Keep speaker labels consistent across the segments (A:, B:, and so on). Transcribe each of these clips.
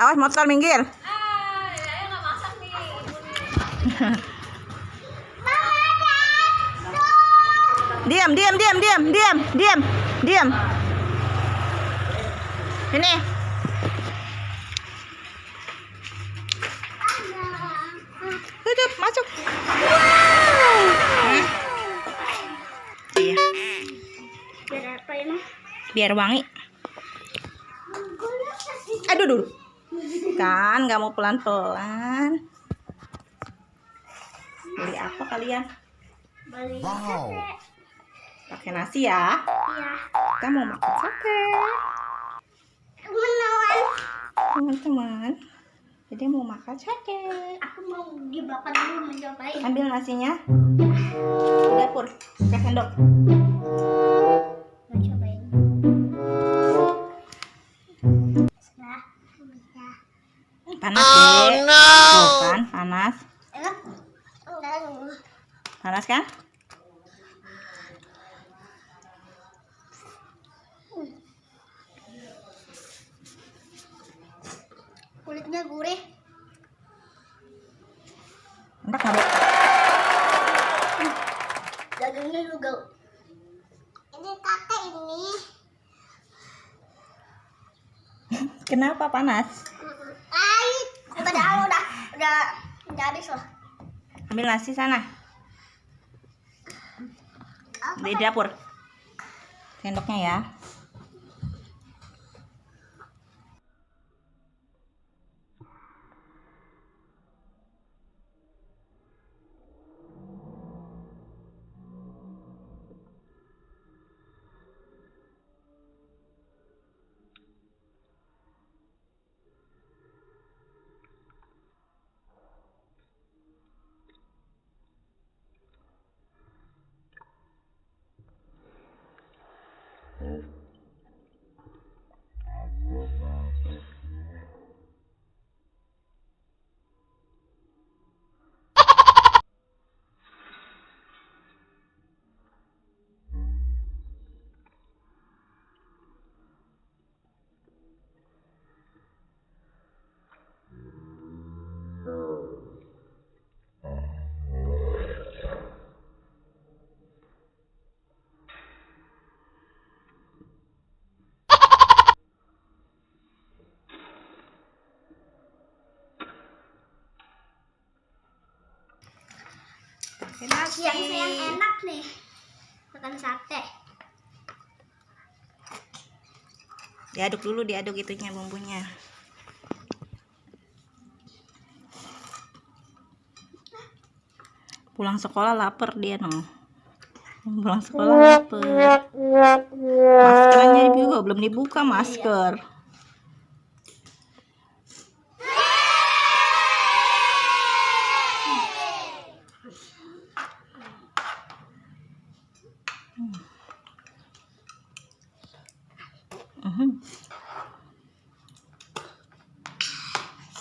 A: Awas motor minggir.
B: Saya nggak masak nih.
A: Diam. Sini. Tutup, masuk. Wow. Iya.
B: Biar apa ya, Mah?
A: Biar wangi. Aduh, dulu. Kan nggak mau pelan-pelan. Beli apa kalian?
B: Beli
C: Wow.
B: sate.
A: Pakai nasi ya.
B: Iya.
A: Kita mau makan sate. Teman-teman. Jadi mau makan sate.
B: Aku mau dibakar dulu mencobain.
A: Ambil nasinya. Di dapur. Pakai sendok.
B: Mau cobain. Nah.
A: Panas deh. Tuh kan, panas.
B: Enak? Enggak.
A: Panas kan?
B: Kulitnya gurih.
A: Enak nggak, Dek?
B: Dagingnya juga. Ini kakek ini.
A: Kenapa panas?
B: Padahal udah habis loh.
A: Ambil nasi sana. Di dapur. Sendoknya ya. Nasi.
B: Yang enak nih. Makan sate.
A: Diaduk dulu, diaduk itunya bumbunya. Pulang sekolah lapar dia no. Pulang sekolah lapar. Maskernya juga belum dibuka masker.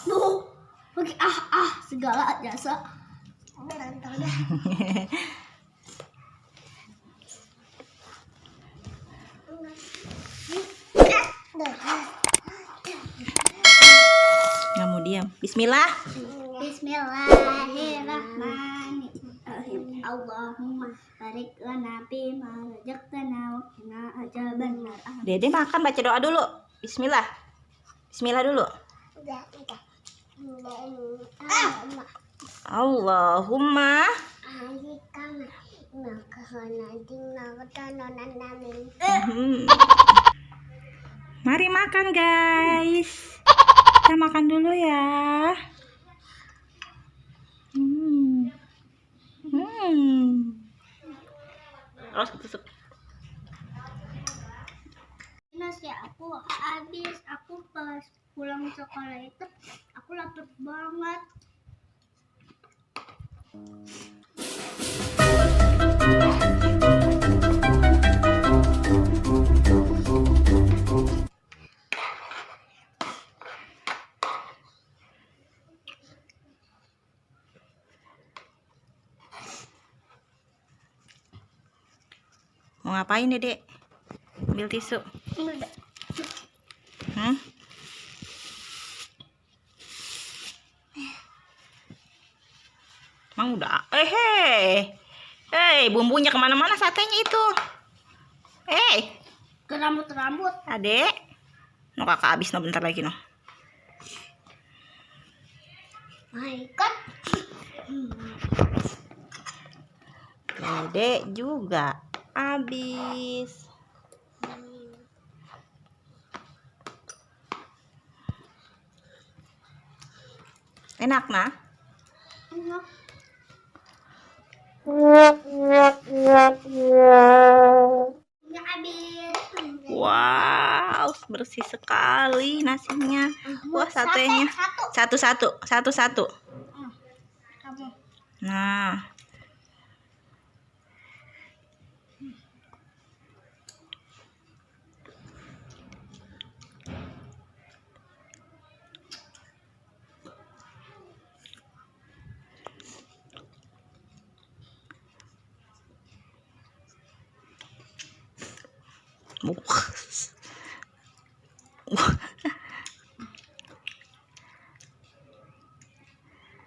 B: Duh, pakai segala jasa. Ntar deh.
A: Nggak mau diam. Bismillah.
B: Bismillahirrahmanirrahim. Allahumma barik lana bima razaqtana wa qina adzabannar.
A: Dede makan, baca doa dulu. Bismillah. Bismillah dulu.
B: Udah.
A: Allahumma. Mari makan guys. Kita makan dulu ya. Terus tusuk.
B: Nasi aku habis. Aku pas pulang sekolah itu aku lapar banget.
A: Mau ngapain Dedek? Ambil tisu. Hah? Emang udah. Bumbunya kemana-mana satenya itu.
B: Ke rambut-rambut.
A: Adek. No kakak habis no bentar lagi no.
B: My God.
A: Adek juga habis. Enak nah?
B: Enak. Udah habis.
A: Wow, bersih sekali nasinya. Wah, satenya. Satu.
B: Kamu.
A: Nah.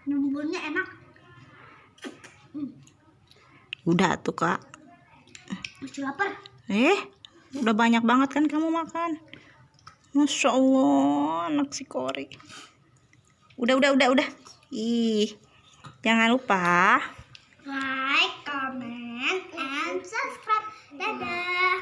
B: Bumbunya enak.
A: Udah tuh, Kak.
B: Masih lapar.
A: Udah banyak banget kan kamu makan. Masya Allah, anak si Kori. Udah. Ih, jangan lupa
B: Like, comment, and subscribe. Dadah.